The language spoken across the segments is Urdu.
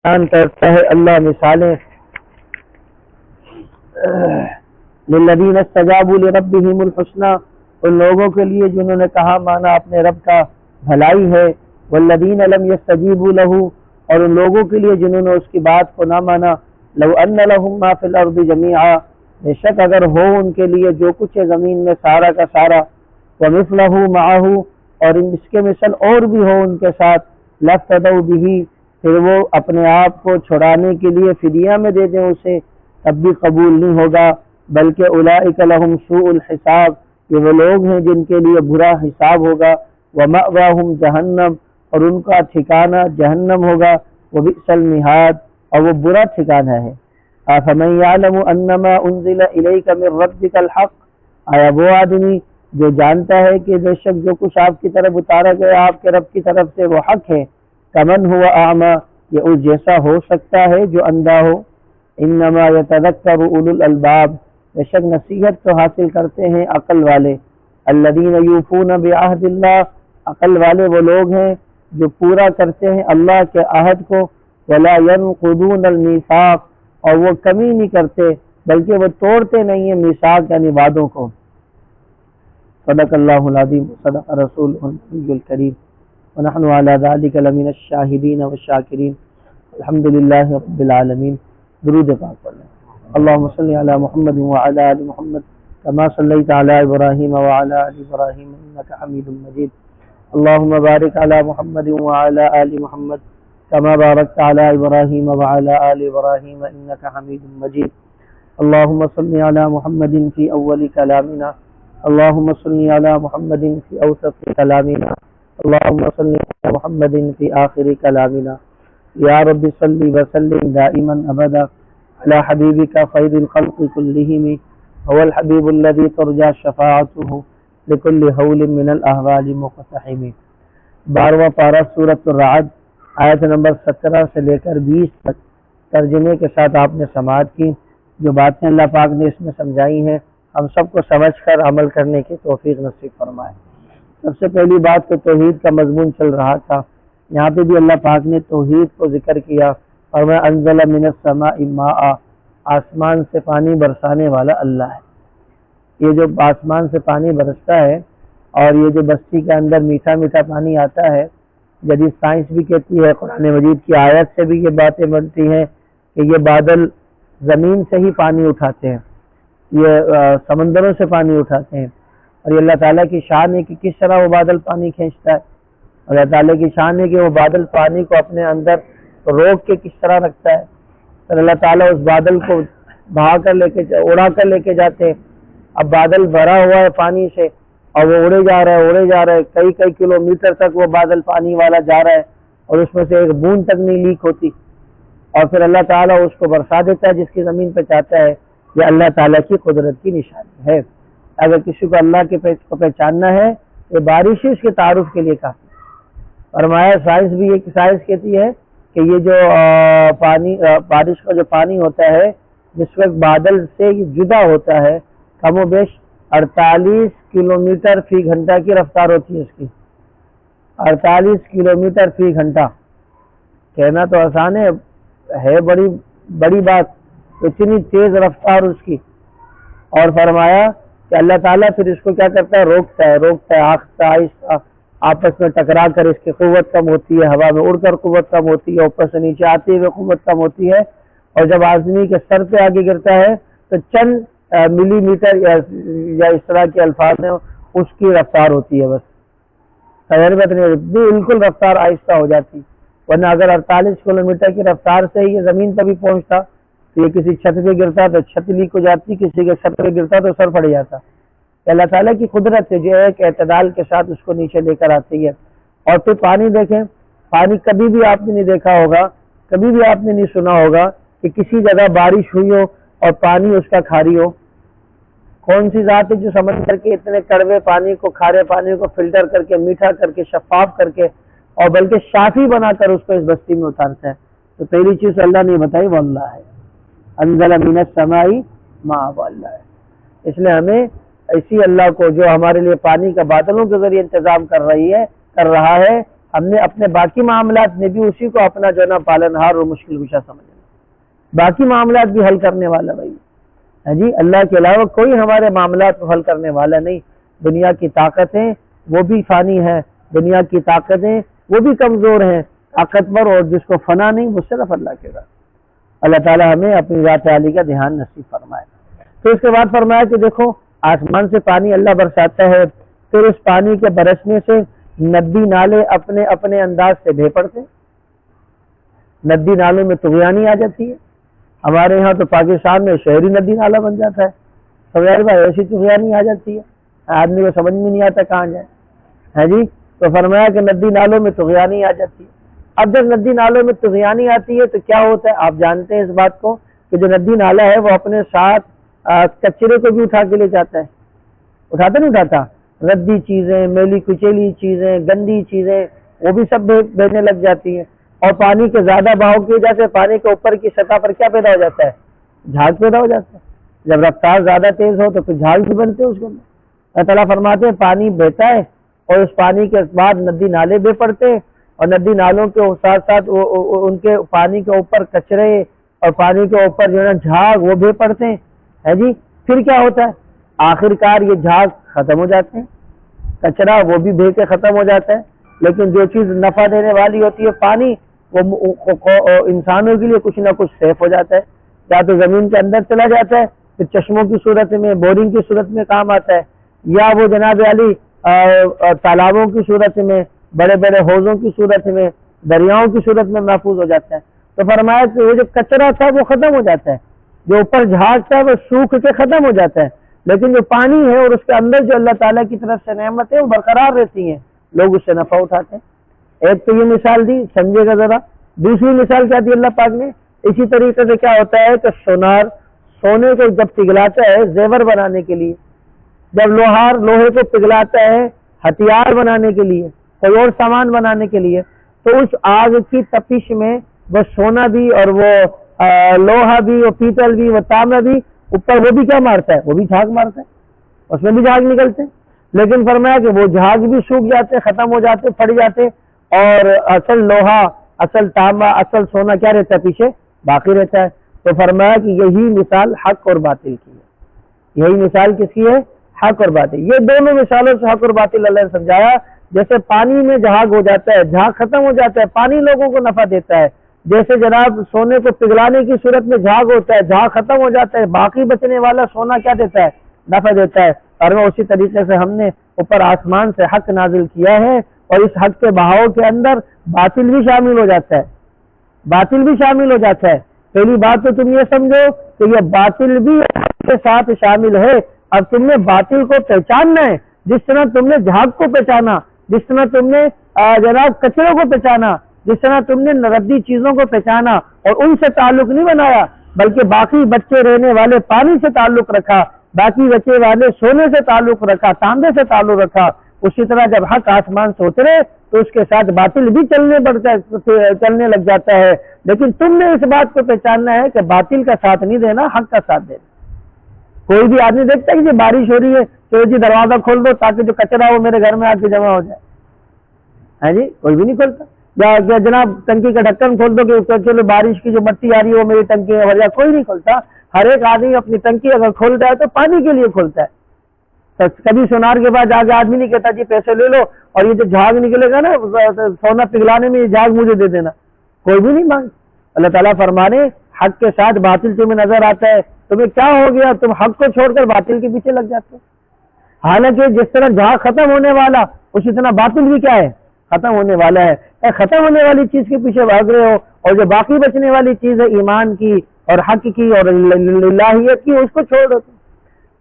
بیان کرتا ہے اللہ مثالیں للذین استجابوا لربہم الحسنی، ان لوگوں کے لیے جنہوں نے کہا مانا اپنے رب کا بھلائی ہے، والذین لم یستجیبوا لہ، اور ان لوگوں کے لیے جنہوں نے اس کی بات کو نہ مانا، لو ان لہم ما فی الارض جمیعا، بے شک اگر ہو ان کے لیے جو کچھ ہے زمین میں سارا کا سارا، ومثلہ معہ، اور اس کے مثل اور بھی ہو ان کے ساتھ، لافتدوا بہ، پھر وہ اپنے آپ کو چھڑانے کے لیے فدیہ میں دے دیں اسے، تب بھی قبول نہیں ہوگا، بلکہ اولئک لہم سوء الحساب، یہ وہ لوگ ہیں جن کے لیے برا حساب ہوگا، ومأواہم جہنم، اور ان کا ٹھکانہ جہنم ہوگا، وبئس المہاد، اور وہ برا ٹھکانہ ہے۔ افمن یعلم انما انزل الیک من ربک الحق، آیا وہ آدمی جو جانتا ہے کہ بے شک جو کچھ آپ کی طرف اتارا گیا آپ کے رب کی طرف سے وہ حق ہے، کمن ہوا اعمی، یہ اس جیسا ہو سکتا ہے جو اندھا ہو۔ انما یتذکر اولو الالباب، بے شک نصیحت تو حاصل کرتے ہیں عقل والے، الذین یوفون بعہد اللہ، عقل والے وہ لوگ ہیں جو پورا کرتے ہیں اللہ کے عہد کو، ولا ینقضون المیثاق، اور وہ کمی نہیں کرتے بلکہ وہ توڑتے نہیں ہیں میثاق یعنی وعدوں کو۔ صدق اللہ العظیم، صدق رسولہ النبی الکریم، ونحن علی ذلک لمن الشاہدین والشاکرین، الحمد للہ رب العالمین۔ درود پاک پڑھیں۔ اللہم صلی علی محمد وعلی آل محمد کما صلیت علی ابراہیم وعلی آل ابراہیم انک حمید مجید، اللہم بارک علی محمد وعلی آل محمد کما بارکت علی ابراہیم وعلی آل ابراہیم انک حمید مجید، اللہم صلی علی محمد فی اول کلامنا، اللہم صلی علی محمد فی اوسط کلامنا، اللہم صلی علی محمد فی آخر کلامنا، یا رب صلی وسلم دائما ابدا علی حبیبک خیر الخلق کلہم، هو الحبیب الذی ترجى شفاعته لكل حول من الاحوال مقتحم۔ 12واں پارہ سورۃ الرعد، آیت نمبر 17 سے لے کر 20 تک ترجمے کے ساتھ آپ نے سماعت کی۔ جو باتیں اللہ پاک نے اس میں سمجھائی ہیں ہم سب کو سمجھ کر عمل کرنے کی توفیق نصیب فرمائے۔ سب سے پہلی بات تو توحید کا مضمون چل رہا تھا، یہاں پہ بھی اللہ پاک نے توحید کو ذکر کیا، فرمایا انزل من السماء ماء، آسمان سے پانی برسانے والا اللہ ہے۔ یہ جو آسمان سے پانی برستا ہے اور یہ جو بستی کے اندر میٹھا میٹھا پانی آتا ہے، جدید سائنس بھی کہتی ہے، قرآن مجید کی آیت سے بھی یہ باتیں بنتی ہیں کہ یہ بادل زمین سے ہی پانی اٹھاتے ہیں، یہ سمندروں سے پانی اٹھاتے ہیں، اور یہ اللہ تعالیٰ کی شان ہے کہ کس طرح وہ بادل پانی کھینچتا ہے۔ اللہ تعالیٰ کی شان ہے کہ وہ بادل پانی کو اپنے اندر روک کے کس طرح رکھتا ہے، پھر اللہ تعالیٰ اس بادل کو بہا کر اڑا کر لے کے جاتے ہیں۔ اب بادل بھرا ہوا ہے پانی سے اور وہ اڑے جا رہا ہے، کئی کلومیٹر تک وہ بادل پانی والا جا رہا ہے اور اس میں سے ایک بوند تک نہیں لیک ہوتی، اور پھر اللہ تعالیٰ اس کو برسا دیتا ہے جس کی زمین پہ چاہتا ہے۔ یہ اللہ تعالیٰ کی قدرت کی نشانی ہے۔ اگر کسی کو اللہ کے کو پہچاننا ہے یہ بارش ہی اس کے تعارف کے لیے کافی۔ فرمایا سائنس بھی یہ سائنس کہتی ہے کہ یہ جو بارش کا جو پانی ہوتا ہے جس وقت بادل سے یہ جدا ہوتا ہے، کم و بیش 48 کلومیٹر فی گھنٹہ کی رفتار ہوتی ہے اس کی، 48 کلومیٹر فی گھنٹہ۔ کہنا تو آسان ہے بڑی بات، اتنی تیز رفتار اس کی۔ اور فرمایا کہ اللہ تعالیٰ پھر اس کو کیا کرتا ہے، روکتا ہے آہستہ آہستہ، آپس میں ٹکرا کر اس کی قوت کم ہوتی ہے، ہوا میں اڑ کر قوت کم ہوتی ہے، اوپر سے نیچے آتے ہوئے قوت کم ہوتی ہے، اور جب آدمی کے سر پہ آگے گرتا ہے تو چند ملی میٹر یا اس طرح کے الفاظ ہیں اس کی رفتار ہوتی ہے، بس بالکل رفتار آہستہ ہو جاتی، ورنہ اگر 48 کلومیٹر کی رفتار سے یہ زمین تک بھی پہنچتا تو یہ کسی چھت پہ گرتا تو چھت لیک ہو جاتی، کسی کے سر پہ گرتا تو سر پھٹ جاتا۔ اللہ تعالیٰ کی قدرت ہے جو ایک اعتدال کے ساتھ اس کو نیچے لے کر آتی ہے۔ اور پھر پانی دیکھیں، پانی کبھی بھی آپ نے نہیں دیکھا ہوگا، کبھی بھی آپ نے نہیں سنا ہوگا کہ کسی جگہ بارش ہوئی ہو اور پانی اس کا کھاری ہو۔ کون سی ذات ہے جو سمندر کے اتنے کڑوے پانی کو، کھارے پانی کو فلٹر کر کے، میٹھا کر کے، شفاف کر کے اور بلکہ شافی بنا کر اس کو اس بستی میں اتارتا ہے؟ تو پہلی چیز اللہ نے بتائی وہ اللہ ہے، انزل من السماء ماء، وہ اللہ ہے۔ اس لیے ہمیں اسی اللہ کو جو ہمارے لیے پانی کا بادلوں کے ذریعے انتظام کر رہا ہے ہم نے اپنے باقی معاملات میں بھی اسی کو اپنا جو ہے نا پالنہار اور مشکل کشا سمجھنا، باقی معاملات بھی حل کرنے والا بھائی ہے جی، اللہ کے علاوہ کوئی ہمارے معاملات کو حل کرنے والا نہیں۔ دنیا کی طاقتیں وہ بھی فانی ہیں، دنیا کی طاقتیں وہ بھی کمزور ہیں، طاقتور اور جس کو فنا نہیں وہ صرف اللہ کے ذات۔ اللہ تعالی ہمیں اپنی ذات عالی کا دھیان نصیب فرمائے۔ تو اس کے بعد فرمایا کہ دیکھو آسمان سے پانی اللہ برساتا ہے، پھر اس پانی کے برسنے سے ندی نالے اپنے اپنے انداز سے بہہ پڑتے، ندی نالوں میں طغیانی آ جاتی ہے۔ ہمارے ہاں تو پاکستان میں شہری ندی نالا بن جاتا ہے، سویر بھائی ایسی طغیانی آ جاتی ہے، آدمی کو سمجھ میں نہیں آتا کہاں جائے ہے جی۔ تو فرمایا کہ ندی نالوں میں طغیانی آ جاتی ہے۔ اب جب ندی نالوں میں طغیانی آتی ہے تو کیا ہوتا ہے، آپ جانتے ہیں اس بات کو کہ جو ندی نالا ہے وہ اپنے ساتھ کچرے کو بھی اٹھا کے لے جاتا ہے، اٹھاتا نہیں اٹھاتا، ردی چیزیں، میلی کچیلی چیزیں، گندی چیزیں وہ بھی سب بہنے لگ جاتی ہیں۔ اور پانی کے زیادہ بہاؤ کی وجہ سے پانی کے اوپر کی سطح پر کیا پیدا ہو جاتا ہے، جھاگ پیدا ہو جاتا ہے۔ جب رفتار زیادہ تیز ہو تو پھر جھاگ بھی بنتے ہیں اس کے اندر۔ اللہ تعالیٰ فرماتے ہیں پانی بہتا ہے اور اس پانی کے بعد ندی نالے بہ پڑتے ہیں، اور ندی نالوں کے ساتھ ساتھ ان کے پانی کے اوپر کچرے اور پانی کے اوپر جو ہے نا جھاگ وہ بہ پڑتے ہیں ہے جی۔ پھر کیا ہوتا ہے، آخر کار یہ جھاگ ختم ہو جاتے ہیں، کچرا وہ بھی بہ کے ختم ہو جاتا ہے، لیکن جو چیز نفع دینے والی ہوتی ہے پانی وہ انسانوں کے لیے کچھ نہ کچھ سیف ہو جاتا ہے، یا تو زمین کے اندر چلا جاتا ہے پھر چشموں کی صورت میں، بورنگ کی صورت میں کام آتا ہے، یا وہ جناب علی تالابوں کی صورت میں، بڑے بڑے حوضوں کی صورت میں، دریاؤں کی صورت میں محفوظ ہو جاتا ہے۔ تو فرمایا کہ وہ جو کچرا تھا وہ ختم ہو جاتا ہے، جو اوپر جھاگ تھا وہ سوکھ کے ختم ہو جاتا ہے، لیکن جو پانی ہے اور اس کے اندر جو اللہ تعالیٰ کی طرف سے نعمت ہے وہ برقرار رہتی ہیں، لوگ اس سے نفع اٹھاتے ہیں۔ ایک تو یہ مثال دی، سمجھے گا ذرا۔ دوسری مثال کیا دی اللہ پاک نے، اسی طریقے سے کیا ہوتا ہے کہ سونار سونے کو جب پگھلاتا ہے زیور بنانے کے لیے، جب لوہار لوہے کو پگھلاتا ہے ہتھیار بنانے کے لیے، کوئی اور سامان بنانے کے لیے، تو اس آگ کی تپش میں وہ سونا بھی اور وہ لوہا بھی، وہ پیتل بھی، وہ تانبا بھی، اوپر وہ بھی کیا مارتا ہے، وہ بھی جھاگ مارتا ہے، اس میں بھی جھاگ نکلتے ہیں۔ لیکن فرمایا کہ وہ جھاگ بھی سوکھ جاتے، ختم ہو جاتے، پھٹ جاتے، اور اصل لوہا، اصل تانبا، اصل سونا کیا رہتا ہے، پیچھے باقی رہتا ہے۔ تو فرمایا کہ یہی مثال حق اور باطل کی ہے، یہی مثال کس کی ہے، حق اور باطل۔ یہ دونوں مثالوں سے حق اور باطل اللہ نے سمجھایا۔ جیسے پانی میں جھاگ ہو جاتا ہے، جھاگ ختم ہو جاتا ہے، پانی لوگوں کو نفع دیتا ہے، جیسے جناب سونے کو پگھلانے کی صورت میں جھاگ ہوتا ہے، جھاگ ختم ہو جاتا ہے، باقی بچنے والا سونا کیا دیتا ہے، نفع دیتا ہے۔ اور اسی طریقے سے ہم نے اوپر آسمان سے حق نازل کیا ہے، اور اس حق کے بہاؤ کے اندر باطل بھی شامل ہو جاتا ہے، باطل بھی شامل ہو جاتا ہے۔ پہلی بات تو تم یہ سمجھو کہ یہ باطل بھی حق کے ساتھ شامل ہے۔ اب تم نے باطل کو پہچاننا ہے، جس طرح تم نے جھاگ کو پہچانا، جس طرح تم نے جناب کچروں کو پہچانا، جس طرح تم نے ردی چیزوں کو پہچانا اور ان سے تعلق نہیں بنایا، بلکہ باقی بچے رہنے والے پانی سے تعلق رکھا، باقی بچے والے سونے سے تعلق رکھا، تانبے سے تعلق رکھا، اسی طرح جب حق آسمان سے اترے تو اس کے ساتھ باطل بھی چلنے لگ جاتا ہے۔ لیکن تم نے اس بات کو پہچاننا ہے کہ باطل کا ساتھ نہیں دینا، حق کا ساتھ دینا۔ کوئی بھی آدمی دیکھتا ہے کہ بارش ہو رہی ہے تو جی دروازہ کھول دو تاکہ جو کچرا وہ میرے گھر میں آ کے جمع ہو جائے، ہے جی، کوئی بھی نہیں کھولتا۔ یا جناب ٹنکی کا ڈھکن کھول دو کہ چلو بارش کی جو مٹی آ رہی ہے وہ میری ٹنکی میں بھر جائے، کوئی نہیں کھولتا۔ ہر ایک آدمی اپنی ٹنکی اگر کھولتا ہے تو پانی کے لیے کھولتا ہے۔ کبھی سونار کے پاس جا کے آدمی نہیں کہتا جی پیسے لے لو اور یہ جو جھاگ نکلے گا نا سونا پگھلانے میں یہ جھاگ مجھے دے دینا، کوئی بھی نہیں مانگ۔ اللہ تعالیٰ فرمانے حق کے ساتھ باطل تمہیں نظر آتا ہے، تمہیں کیا ہو گیا، تم حق کو چھوڑ کر باطل کے پیچھے لگ جاتے ہو۔ حالانکہ جس طرح جھاگ ختم ہونے والا اسی طرح باطل بھی کیا ہے، ختم ہونے والا ہے۔ ختم ہونے والی چیز کے پیچھے بھاگ رہے ہو، اور جو باقی بچنے والی چیز ہے ایمان کی اور حق کی اور الہیت کی، اس کو چھوڑ دو۔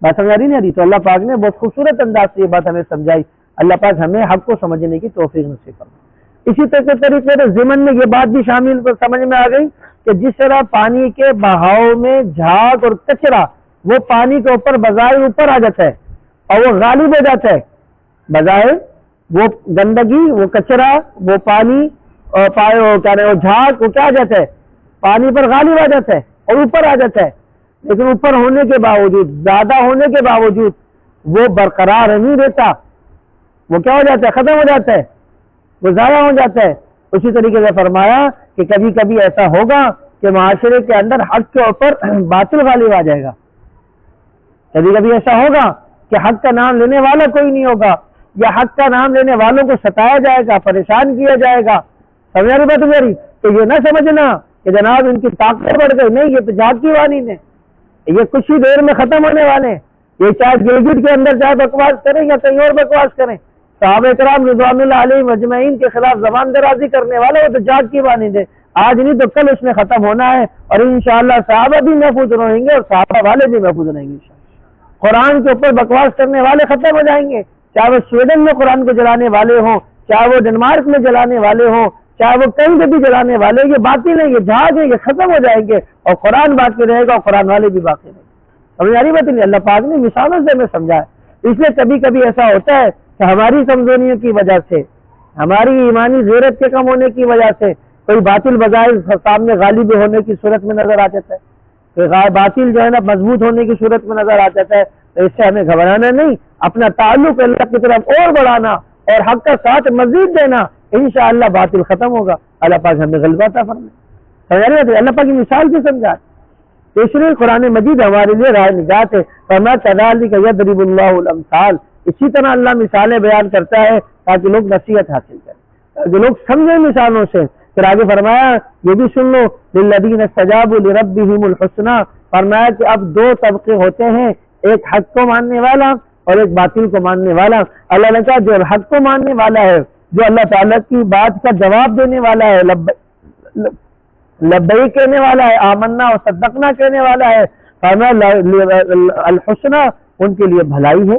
بات سمجھ نہیں آ رہی؟ تو اللہ پاک نے بہت خوبصورت انداز سے یہ بات ہمیں سمجھائی۔ اللہ پاک ہمیں حق کو سمجھنے کی توفیق نصیب فرمائے۔ اسی طریقے سے ضمن میں یہ بات بھی شامل سمجھ میں آ گئی کہ جس طرح پانی کے بہاؤ میں جھاگ اور کچرا وہ پانی کے اوپر بظاہر اوپر آ جاتا ہے اور وہ غالب ہو جاتا ہے، بظاہر وہ گندگی، وہ کچرا، وہ پانی اور جھاگ وہ کیا آ جاتا ہے، پانی پر غالب آ جاتا ہے اور اوپر آ جاتا ہے، لیکن اوپر ہونے کے باوجود، زیادہ ہونے کے باوجود وہ برقرار نہیں رہتا، وہ کیا ہو جاتا ہے، ختم ہو جاتا ہے۔ وہ ضائع ہو جاتا ہے۔ اسی طریقے سے فرمایا کہ کبھی کبھی ایسا ہوگا کہ معاشرے کے اندر حق کے اوپر باطل غالب آ جائے گا، کبھی کبھی ایسا ہوگا کہ حق کا نام لینے والا کوئی نہیں ہوگا، یا حق کا نام لینے والوں کو ستایا جائے گا، پریشان کیا جائے گا۔ سمجھا رہی بات میری؟ تو یہ نہ سمجھنا کہ جناب ان کی طاقت بڑھ گئی، نہیں، یہ تو جات کی وانی ہے، یہ کچھ ہی دیر میں ختم ہونے والے ہیں۔ یہ چاہے گلگت کے اندر چاہے بکواس کریں یا کہیں اور بکواس کریں، صحابہ کرام رضوان اللہ علیہم اجمعین کے خلاف زبان درازی کرنے والے وہ تو جات کی وانی ہے، آج نہیں تو کل اس نے ختم ہونا ہے، اور انشاءاللہ صحابہ بھی محفوظ رہیں گے اور صحابہ والے بھی محفوظ رہیں گے۔ قرآن کے اوپر بکواس کرنے والے ختم ہو جائیں گے، چاہے وہ سویڈن میں قرآن کو جلانے والے ہوں، چاہے وہ ڈنمارک میں جلانے والے ہوں، چاہے وہ کہیں پہ بھی جلانے والے، یہ باطل ہے، یہ جہاز ہے، یہ ختم ہو جائیں گے، اور قرآن باقی رہے گا اور قرآن والے بھی باقی رہیں گے۔ سمجھ آ رہی بات نہیں؟ اللہ پاک نے مثالوں سے ہمیں سمجھا ہے۔ اس لیے کبھی کبھی ایسا ہوتا ہے کہ ہماری کمزوریوں کی وجہ سے، ہماری ایمانی غیرت کے کم ہونے کی وجہ سے کوئی باطل بظاہر سامنے غالب ہونے کی صورت میں نظر آ جاتا ہے، کوئی باطل جو ہے نا مضبوط ہونے کی صورت میں نظر آ جاتا ہے، تو اس سے ہمیں گھبرانا نہیں، اپنا تعلق اللہ کی طرف اور بڑھانا اور حق کا ساتھ مزید دینا، انشاءاللہ باطل ختم ہوگا۔ اللہ پاک ہمیں غلبہ عطا فرمائے۔ اللہ پاک کی مثال سے سمجھا، اس لیے قرآن مجید ہمارے لیے راہ نجات ہے۔ فَمَا كَذَلِكَ يَضْرِبُ اللَّهُ الْأَمْثَالَ، اسی طرح اللہ مثالیں بیان کرتا ہے تاکہ لوگ نصیحت حاصل کریں، تاکہ لوگ سمجھیں مثالوں سے۔ پھر آگے فرمایا یہ بھی سن لو، لِلَّذِينَ اسْتَجَابُوا لِرَبِّهِمُ الْحُسْنَى، فرمایا کہ اب دو طبقے ہوتے ہیں، ایک حق کو ماننے والا اور ایک باطل کو ماننے والا۔ اللہ نے کہا جو حق کو ماننے والا ہے، جو اللہ تعالیٰ کی بات کا جواب دینے والا ہے، لبیک کہنے والا ہے، آمنا و صدقنا کہنے والا ہے، الحسنہ، ان کے لیے بھلائی ہے،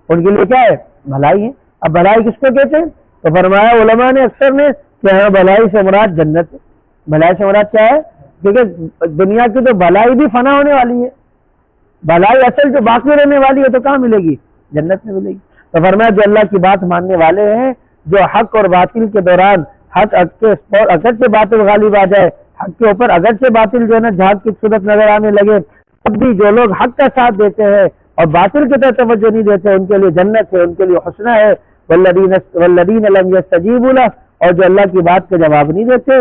ان کے لیے کیا ہے؟ بھلائی ہے۔ اب بھلائی کس کو کہتے ہیں؟ تو فرمایا علماء نے اکثر نے کہ ہاں بھلائی سے مراد جنت ہے۔ بھلائی سے مراد کیا ہے؟ کیونکہ دنیا کی تو بھلائی بھی فنا ہونے والی ہے، بھلائی اصل جو باقی رہنے والی ہے تو کہاں ملے گی؟ جنت میں ملے گی۔ تو فرمایا جو اللہ کی بات ماننے والے ہیں، جو حق اور باطل کے دوران حق اگرچہ باطل غالب آ جائے، حق کے اوپر اگرچہ باطل جو ہے نا جھاگ کی صورت نظر آنے لگے، تب بھی جو لوگ حق کا ساتھ دیتے ہیں اور باطل کی طرف توجہ نہیں دیتے، ان کے لیے جنت ہے، ان کے لیے حسنہ ہے۔ والذین لم یستجیبوا لہ، اور جو اللہ کی بات کا جواب نہیں دیتے،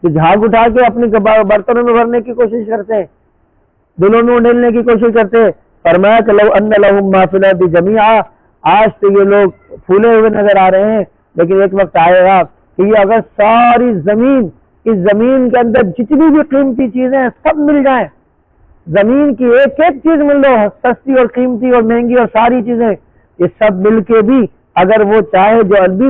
جو جھاگ اٹھا کے اپنی برتنوں میں بھرنے کی کوشش کرتے ہیں، دلوں میں اڈیلنے کی کوشش کرتے ہیں۔ فرمایا کہ لو ان لہم ما فی الارض جمیعا، آج تو یہ لوگ پھولے ہوئے نظر آ رہے ہیں، لیکن ایک وقت آئے گا کہ یہ اگر ساری زمین، اس زمین کے اندر جتنی بھی قیمتی چیزیں ہیں سب مل جائیں، زمین کی ایک ایک چیز مل لو، سستی اور قیمتی اور مہنگی اور ساری چیزیں، یہ سب مل کے بھی اگر وہ چاہے جو ابھی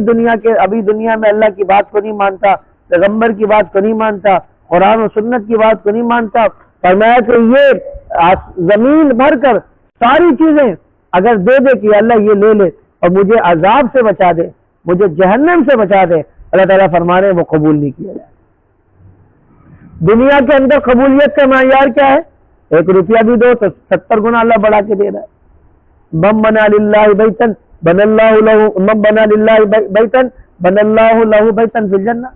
دنیا میں اللہ کی بات کو نہیں مانتا، پیغمبر کی بات کو نہیں مانتا، قرآن و سنت کی بات کو نہیں مانتا، فرمایا کہ یہ زمین بھر کر ساری چیزیں اگر دے دے کہ اللہ یہ لے لے اور مجھے عذاب سے بچا دے، مجھے جہنم سے بچا دے، اللہ تعالیٰ فرما رہے وہ قبول نہیں کیا جائے۔ دنیا کے اندر قبولیت کا معیار کیا ہے؟ 1 روپیہ بھی دو تو 70 گنا اللہ بڑھا کے دے رہا ہے۔ من بنا للہ بیتن بن اللہ لہ، من بنا للہ بیتن بن اللہ لہ بیتن فی الجنہ،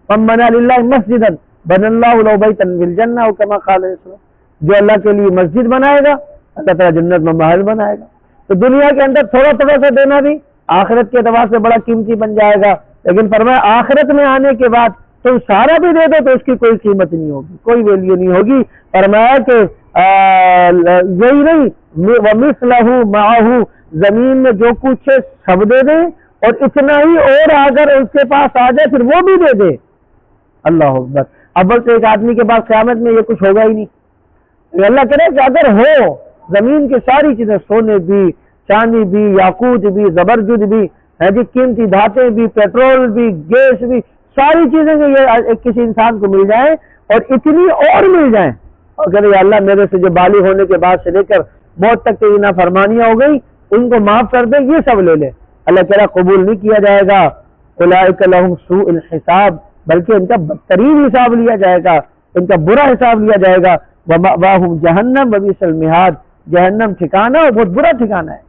من بنا للہ مسجدا بن اللہ لہ بیتن فی الجنہ، او کما قال رسول، جو اللہ کے لیے مسجد بنائے گا اللہ تعالیٰ جنت میں محل بنائے گا۔ تو دنیا کے اندر تھوڑا تھوڑا سا دینا بھی آخرت کے اعتبار سے بڑا قیمتی بن جائے گا، لیکن فرمایا آخرت میں آنے کے بعد تم سارا بھی دے دو تو اس کی کوئی قیمت نہیں ہوگی، کوئی ویلیو نہیں ہوگی۔ فرمایا کہ یہی نہیں، وَمِثْلَهُ مَعَهُ، زمین میں جو کچھ ہے سب دے دیں اور اتنا ہی اور اگر اس کے پاس آ جائے پھر وہ بھی دے دے۔ اللہ اکبر۔ اول تو ایک آدمی کے پاس قیامت میں یہ کچھ ہوگا ہی نہیں۔ اللہ کرے کہ اگر ہو زمین کی ساری چیزیں، سونے بھی، چاندی بھی، یاقوت بھی، زبرجد بھی، قیمتی دھاتیں بھی، پیٹرول بھی، گیس بھی، ساری چیزیں جو یہ کسی انسان کو مل جائیں اور اتنی اور مل جائیں، اور کہ اللہ میرے سے جو بالغ ہونے کے بعد سے لے کر موت تک کی نافرمانیاں ہو گئی ان کو معاف کر دے، یہ سب لے لے، اللہ تعالیٰ قبول نہیں کیا جائے گا۔ اولئک لہم سوء الحساب، بلکہ ان کا بدترین حساب لیا جائے گا، ان کا برا حساب لیا جائے گا۔ ومأواہم جہنم وبئس المہاد، جہنم ٹھکانہ اور بہت برا ٹھکانہ ہے،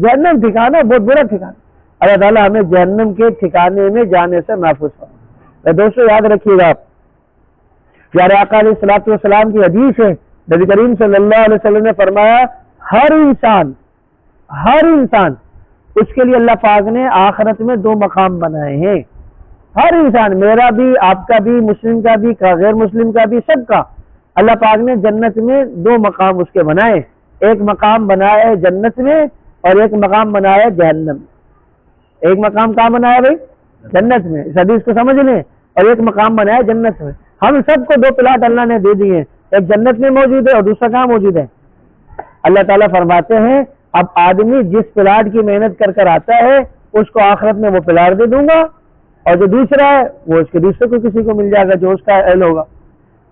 جہنم ٹھکانہ بہت برا ٹھکانہ۔ اللہ تعالیٰ ہمیں جہنم کے ٹھکانے میں جانے سے محفوظ فرمائے۔ دوستو یاد رکھیے گا، پیارے آقا علیہ الصلوۃ والسلام کی حدیث ہے، نبی کریم صلی اللہ علیہ وسلم نے فرمایا ہر انسان اس کے لیے اللہ پاک نے آخرت میں 2 مقام بنائے ہیں. ہر انسان، میرا بھی، آپ کا بھی، مسلم کا بھی، غیر مسلم کا بھی، سب کا اللہ پاک نے جنت میں 2 مقام اس کے بنائے. ایک مقام بنایا ہے جنت میں اور ایک مقام بنایا ہے جہنم میں. ایک مقام کہاں بنایا بھائی؟ جنت میں. اس حدیث کو سمجھ لیں. اور ایک مقام بنایا جنت میں. ہم سب کو 2 پلاٹ اللہ نے دے دیے ہیں، ایک جنت میں موجود ہے اور دوسرا کہاں موجود ہے؟ اللہ تعالیٰ فرماتے ہیں اب آدمی جس پلاٹ کی محنت کر کر آتا ہے اس کو آخرت میں وہ پلاٹ دے دوں گا، اور جو دوسرا ہے وہ اس کے دوسرے کو کسی کو مل جائے گا جو اس کا اہل ہوگا.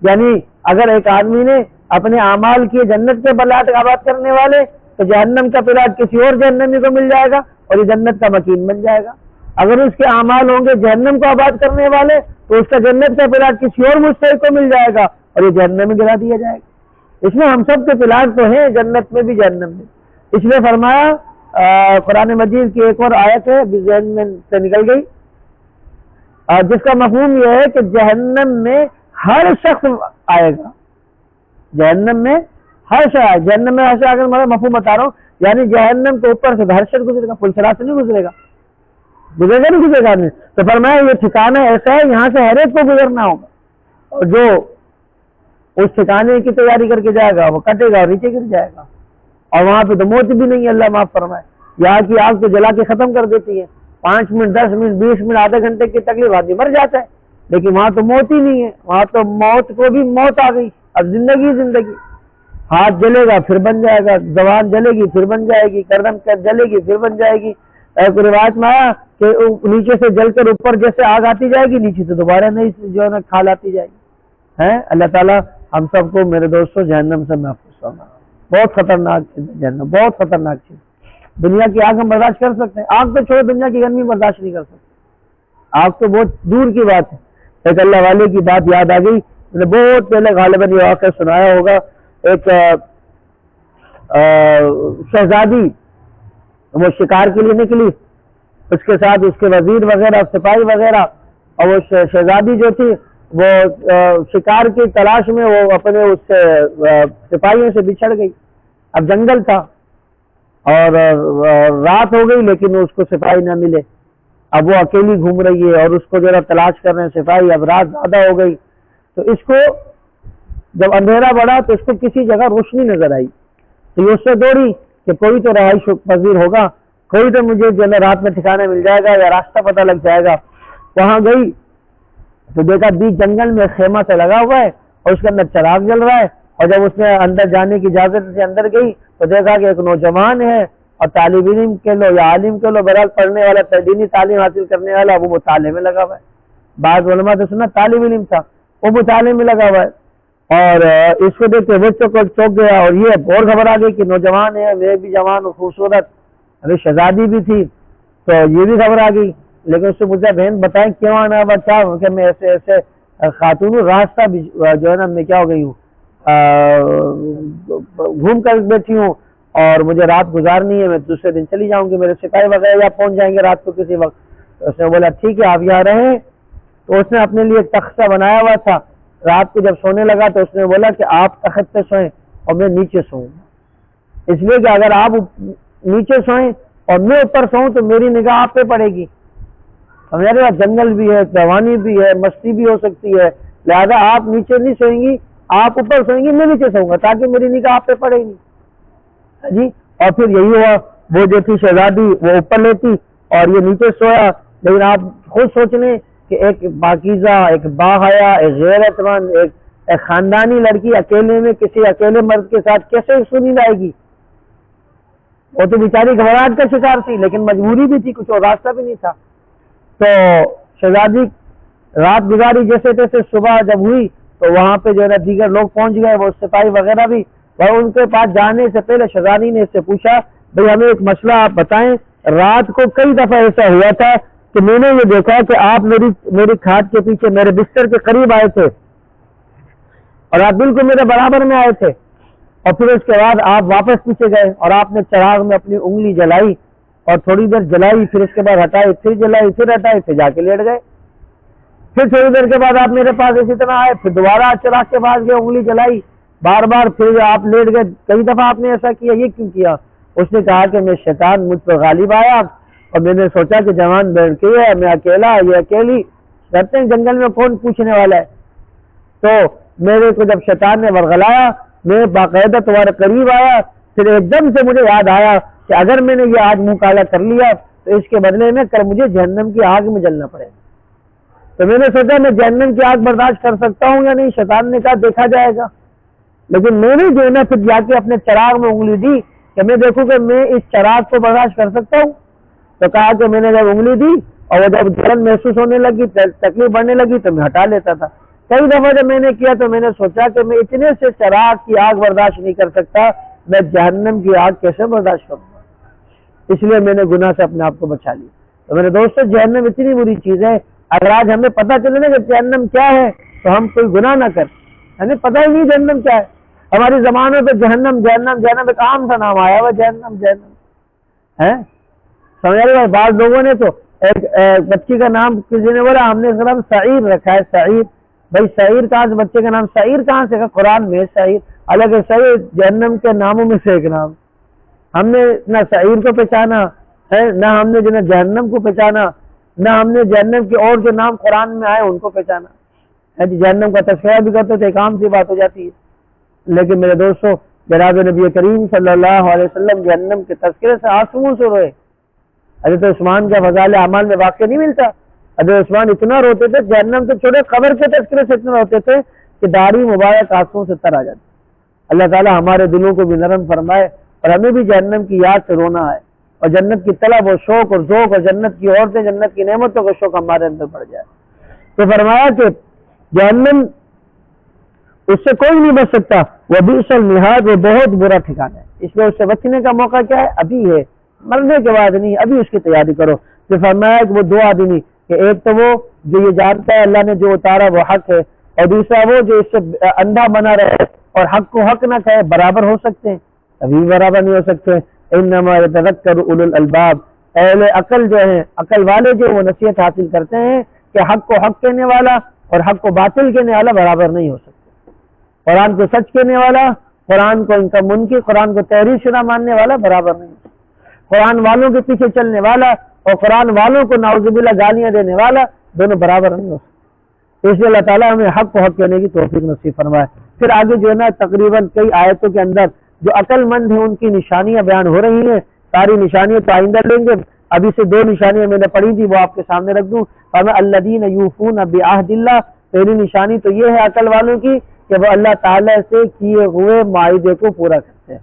یعنی اگر ایک آدمی نے اپنے اعمال کیے جنت کے پلاٹ آباد کرنے والے تو جہنم کا پلاٹ کسی اور جہنمی کو مل جائے گا اور یہ جنت کا مکین بن جائے گا. اگر اس کے اعمال ہوں گے جہنم کو آباد کرنے والے تو اس کا جنت کا پلاٹ کسی اور مستحق کو مل جائے گا اور یہ جہنم میں گرا دیا جائے گا. اس میں ہم سب کے پلاٹ تو ہیں، جنت میں بھی جہنم میں. اس لیے فرمایا قرآن مجید کی ایک اور آیت ہے ذہن میں سے نکل گئی، جس کا مفہوم یہ ہے کہ جہنم میں ہر شخص آئے گا. جہنم میں ہر شخص، جہنم میں ہر شخص، اگر میں مفہوم بتا رہا ہوں یعنی جہنم کے اوپر سے ہر شخص گزرے گا، پل صراط سے نہیں گزرے گا، گزرے گا نہیں گزرے گا نہیں. تو فرمایا یہ ٹھکانہ ایسا ہے یہاں سے ہر ایک کو گزرنا ہوگا، اور جو اس ٹھکانے کی تیاری کر کے جائے گا وہ کٹے گا اور نیچے گر جائے گا. اور وہاں پہ تو موت بھی نہیں ہے، اللہ معاف فرمائے. یہاں کی آگ تو جلا کے ختم کر دیتی ہے، 5 منٹ 10 منٹ 20 منٹ آدھے گھنٹے کی تکلیف آدمی مر جاتا ہے. لیکن وہاں تو موت ہی نہیں ہے، وہاں تو موت کو بھی موت آ گئی، اب زندگی زندگی. ہاتھ جلے گا پھر بن جائے گا، زبان جلے گی پھر بن جائے گی، گردن جلے گی پھر بن جائے گی. ایک روایت میں آیا کہ نیچے سے جل کر اوپر جیسے آگ آتی جائے گی، نیچے سے دوبارہ نہیں جو ہے نا کھال آتی جائے گی. اللہ تعالیٰ ہم سب کو میرے دوستوں جہنم سے محفوظ فرمائے. بہت خطرناک چیز ہے جہنم، بہت خطرناک چیز. دنیا کی آگ ہم برداشت کر سکتے ہیں، آگ تو چھوڑو دنیا کی گرمی برداشت نہیں کر سکتے، آگ تو بہت دور کی بات ہے. ایک اللہ والے کی بات یاد آ گئی، میں نے بہت پہلے غالباً یہ واقعہ سنایا ہوگا. ایک شہزادی وہ شکار کے لیے نکلی، اس کے ساتھ اس کے وزیر وغیرہ سپاہی وغیرہ، اور وہ شہزادی جو تھی وہ شکار کی تلاش میں وہ اپنے اس سے سپاہیوں سے بچھڑ گئی. اب جنگل تھا اور رات ہو گئی لیکن اس کو سپاہی نہ ملے. اب وہ اکیلی گھوم رہی ہے اور اس کو ذرا تلاش کر رہے ہیں سپاہی. اب رات زیادہ ہو گئی تو اس کو جب اندھیرا بڑھا تو اس کو کسی جگہ روشنی نظر آئی، تو یہ اس سے دوڑی کہ کوئی تو رہائش پذیر ہوگا، کوئی تو مجھے جو ہے رات میں ٹھکانا مل جائے گا یا راستہ پتہ لگ جائے گا. وہاں گئی تو دیکھا بیچ جنگل میں خیمہ سے لگا ہوا ہے اور اس کے اندر چراغ جل رہا ہے. اور جب اس نے اندر جانے کی اجازت سے اندر گئی تو دیکھا کہ ایک نوجوان ہے اور طالب علم کے لو یا عالم کے لو بہرحال پڑھنے والا دینی تعلیم حاصل کرنے والا، وہ مطالعے میں لگا ہوا ہے. بعض علماء تو سنا طالب علم تھا، وہ مطالعے میں لگا ہوا ہے. اور اس کو دیکھ کے وہ چوک گیا اور یہ اور گھبرا گئی کہ نوجوان ہے، وہ بھی جوان اور خوبصورت، ابھی شہزادی بھی تھی تو یہ بھی گھبرا گئی. لیکن اس سے مجھے بہن بتائیں کیوں آنا بچہ کہ میں ایسے ایسے خاتون ہوں، راستہ جو ہے نا میں کیا ہو گئی ہوں گھوم کر بیٹھی ہوں اور مجھے رات گزارنی ہے، میں دوسرے دن چلی جاؤں گی، میرے سپاہی وغیرہ یا پہنچ جائیں گے رات کو کسی وقت. تو اس نے بولا ٹھیک ہے آپ یہاں رہیں. تو اس نے اپنے لیے ایک تختہ بنایا ہوا تھا. رات کو جب سونے لگا تو اس نے بولا کہ آپ تخت پہ سوئیں اور میں نیچے سوؤں گا، اس لیے کہ اگر آپ نیچے سوئیں اور میں اوپر سوؤں تو میری نگاہ آپ پہ پڑے گی. ہمارے پاس جنگل بھی ہے، جوانی بھی ہے، مستی بھی ہو سکتی ہے، لہذا آپ نیچے نہیں سوئیں گی، آپ اوپر سوئیں گی، میں نیچے سوؤں گا تاکہ میری نگاہ آپ پہ پڑے گی. جی اور پھر یہی ہوا، وہ جو تھی شہزادی وہ اوپر لیتی اور یہ نیچے سویا. لیکن آپ خود سوچ لیں کہ ایک پاکیزہ، ایک باحیا، ایک غیرت مند، ایک خاندانی لڑکی اکیلے میں کسی اکیلے مرد کے ساتھ کیسے نیند آئے گی؟ وہ تو بیچاری گھبراہٹ کا شکار تھی لیکن مجبوری بھی تھی، کچھ اور راستہ بھی نہیں تھا. تو شہزادی رات گزاری جیسے تیسے. صبح جب ہوئی تو وہاں پہ جو ہے دیگر لوگ پہنچ گئے، وہ سپاہی وغیرہ بھی. اور ان کے پاس جانے سے پہلے شہزادی نے اس سے پوچھا بھئی ہمیں ایک مسئلہ آپ بتائیں، رات کو کئی دفعہ ایسا ہوا تھا کہ میں نے یہ دیکھا کہ آپ میری کھاٹ کے پیچھے میرے بستر کے قریب آئے تھے اور آپ بالکل میرے برابر میں آئے تھے، اور پھر اس کے بعد آپ واپس پیچھے گئے اور آپ نے چراغ میں اپنی انگلی جلائی اور تھوڑی دیر جلائی، پھر اس کے بعد ہٹائی، پھر جلائی، پھر ہٹائی، پھر جا کے لیٹ گئے. پھر تھوڑی دیر کے بعد آپ میرے پاس اسی طرح آئے، پھر دوبارہ چراغ کے پاس گئے، انگلی جلائی بار بار، پھر آپ لیٹ گئے. کئی دفعہ آپ نے ایسا کیا، یہ کیوں کیا؟ اس نے کہا کہ میں شیطان مجھ پر غالب آیا اور میں نے سوچا کہ جوان بیٹھ کے ہے، میں اکیلا، یہ اکیلی کرتے ہیں جنگل میں، کون پوچھنے والا ہے. تو میرے کو جب شیطان نے ورغلایا، میں باقاعدہ تمہارے قریب آیا، پھر ایک دم سے مجھے یاد آیا کہ اگر میں نے یہ آج منہ کالا کر لیا تو اس کے بدلے میں کل مجھے جہنم کی آگ میں جلنا پڑے گا. تو میں نے سوچا میں جہنم کی آگ برداشت کر سکتا ہوں یا نہیں. شیطان نے کہا دیکھا جائے گا. لیکن میں نے جو ہے نا پھر جا کے اپنے چراغ میں انگلی دی کہ میں دیکھوں کہ میں اس چراغ کو برداشت کر سکتا ہوں. تو کہا کہ میں نے جب انگلی دی اور وہ جب جلن محسوس ہونے لگی، تکلیف بڑھنے لگی تو میں ہٹا لیتا تھا. کئی دفعہ جب میں نے کیا تو میں نے سوچا کہ میں اتنے سے چراغ کی آگ برداشت نہیں کر سکتا، میں جہنم کی آگ کیسے برداشت کروں گا. اس لیے میں نے گناہ سے اپنے آپ کو بچا لیا. تو میرے دوستو، جہنم اتنی بری چیز ہے. اگر آج ہمیں پتہ چلے نا کہ جہنم کیا ہے تو ہم کوئی گناہ نہ کر. ہمیں پتہ ہی نہیں جہنم کیا ہے. ہماری زبانوں پہ جہنم جہنم جہنم ایک عام سا نام آیا ہوا، جہنم جہنم ہے. سمجھ رہے؟ بعض لوگوں نے تو ایک بچی کا نام کسی نے بولا ہم نے اس کا نام سعیر رکھا ہے. سعیر، بھائی سعیر کہاں سے؟ بچے کا نام سعیر کہاں سے؟ قرآن میں سعیر الگ ہے. سعیر جہنم کے ناموں میں سے ایک نام. ہم نے نہ سعیر کو پہچانا ہے، نہ ہم نے جو جہنم کو پہچانا، نہ ہم نے جہنم کے اور جو نام قرآن میں آئے ان کو پہچانا ہے. جہنم کا تذکرہ بھی کرتے تھے، ایک عام سی بات ہو جاتی ہے. لیکن میرے دوستو، جناب نبی کریم صلی اللہ علیہ وسلم جہنم کے تذکرے سے آنسوؤں سے روئے. حضرت عثمان کا فضائل اعمال میں واقع نہیں ملتا. حضرت عثمان اتنا روتے تھے، جہنم سے چھوڑے قبر کے تذکرے سے اتنا روتے تھے کہ داڑھی مبارک آنسوؤں سے تر آ جاتی. اللہ تعالی ہمارے دلوں کو بھی نرم فرمائے اور ہمیں بھی جہنم کی یاد سے رونا ہے اور جنت کی طلب اور شوق اور ذوق اور جنت کی عورتیں، جنت کی نعمتوں کا شوق ہمارے اندر بڑھ جائے. تو فرمایا کہ جہنم اس سے کوئی نہیں بچ سکتا. وہ بئس المہاد، وہ بہت برا ٹھکانا ہے. اس لیے اس سے بچنے کا موقع کیا ہے؟ ابھی ہے، مرنے کے بعد نہیں، ابھی اس کی تیاری کرو. تو فرمایا کہ وہ دو آدمی، کہ ایک تو وہ جو یہ جانتا ہے اللہ نے جو اتارا وہ حق ہے، اور دوسرا وہ جو اس سے اندھا بنا رہے اور حق کو حق نہ کہے. برابر ہو سکتے ہیں؟ ابھی برابر نہیں ہو سکتے. انما یتذکر اولو الالباب، اہل عقل جو ہیں، عقل والے جو وہ نصیحت حاصل کرتے ہیں کہ حق کو حق کہنے والا اور حق کو باطل کہنے والا برابر نہیں ہو سکتے. قرآن کو سچ کہنے والا، قرآن کو ان کا منکر، قرآن کو تحریف شدہ ماننے والا برابر نہیں ہو سکتا. قرآن والوں کے پیچھے چلنے والا اور قرآن والوں کو نعوذ باللہ گالیاں دینے والا دونوں برابر نہیں ہو سکتے. اس لیے اللہ تعالیٰ ہمیں حق کو حق کہنے کی توفیق نصیب فرمائے. پھر آگے جو ہے نا تقریباً کئی آیتوں کے اندر جو عقل مند ہیں ان کی نشانیاں بیان ہو رہی ہیں. ساری نشانیاں تو آئندہ لیں گے. ابھی سے دو نشانیاں میں نے پڑھی تھی وہ آپ کے سامنے رکھ دوں. الذین یوفون بعہد اللہ، پہلی نشانی تو یہ ہے عقل والوں کی کہ وہ اللہ تعالیٰ سے کیے ہوئے معاہدے کو پورا کرتے ہیں.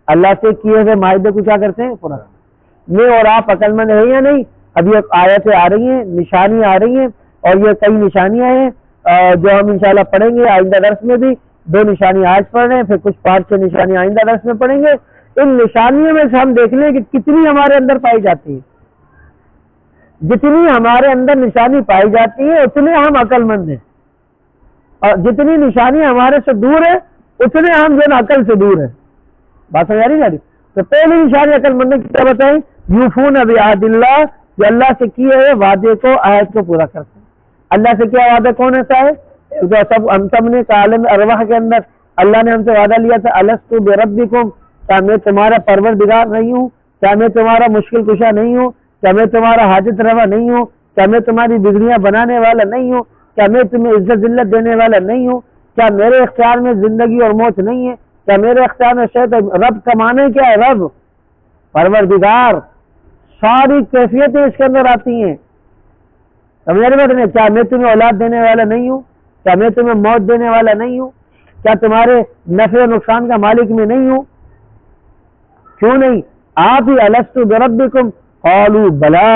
اللہ سے کیے ہوئے معاہدے کو کیا کرتے ہیں؟ پورا کرتے ہیں. میں اور آپ عقل مند ہیں یا نہیں؟ ابھی آیتیں آ رہی ہیں، نشانیاں آ رہی ہیں، اور یہ کئی نشانیاں ہیں جو ہم انشاءاللہ پڑھیں گے آئندہ درس میں بھی. دو نشانیاں آج پڑھ رہے ہیں، پھر کچھ 5-6 نشانیاں آئندہ درس میں پڑھیں گے. ان نشانیوں میں سے ہم دیکھ لیں کہ کتنی ہمارے اندر پائی جاتی ہے. جتنی ہمارے اندر نشانی پائی جاتی ہے اتنے ہم عقل مند ہیں، اور جتنی نشانی ہمارے سے دور ہے اتنے ہم جو ہے عقل سے دور ہیں. بات سمجھ آ رہی ہے؟ تو پہلی نشانی عقل مند نے کیا بتائی؟ یوفون بعہد اللہ، جو اللہ سے کیے ہوئے وعدے کو، عہد کو پورا کرتے ہیں. اللہ سے کیا وعدہ کون ایسا ہے؟ ہم سب نے عالم ارواح کے اندر اللہ نے ہم سے وعدہ لیا تھا، الست بربکم، کیا میں تمہارا پروردگار نہیں ہوں؟ کیا میں تمہارا مشکل کشا نہیں ہوں؟ کیا میں تمہارا حاجت روا نہیں ہوں؟ کیا میں تمہاری بگڑیاں بنانے والا نہیں ہوں؟ کیا میں تمہیں عزت ذلت دینے والا نہیں ہوں؟ کیا میرے اختیار میں زندگی اور موت نہیں ہے؟ کیا میرے اختیار میں شاید رب کا معنی کیا ہے؟ رب، پروردگار. ساری کیفیتیں اس کے اندر آتی ہیں. سمجھ رہے ہیں؟ کیا میں تمہیں اولاد دینے والا نہیں ہوں؟ کیا میں تمہیں موت دینے والا نہیں ہوں؟ کیا تمہارے نفع و نقصان کا مالک میں نہیں ہوں؟ کیوں نہیں؟ آپ ہی الست بربکم قالوا بلا،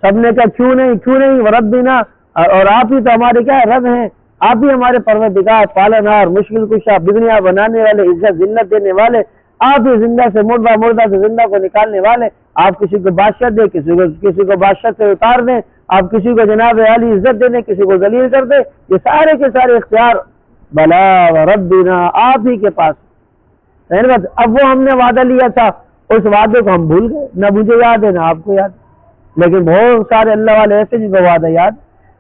سب نے کہا کیوں نہیں، کیوں نہیں وربنا، اور آپ ہی تو ہمارے کیا رب ہیں، آپ ہی ہمارے پروردگار، پالنہار، مشکل کشا، بگڑیاں بنانے والے، عزت ذلت دینے والے، آپ ہی زندہ سے مردہ، مردہ سے زندہ کو نکالنے والے. آپ کسی کو بادشاہ دیں، کسی کو بادشاہ سے اتار دیں، آپ کسی کو جناب عالی عزت دے دیں، کسی کو ذلیل کر دیں. یہ سارے کے سارے اختیار بلا وربنا آپ ہی کے پاس. اب وہ ہم نے وعدہ لیا تھا، اس وعدے کو ہم بھول گئے. نہ مجھے یاد ہے نہ آپ کو یاد، لیکن بہت سارے اللہ والے ایسے جن کو وعدہ یاد.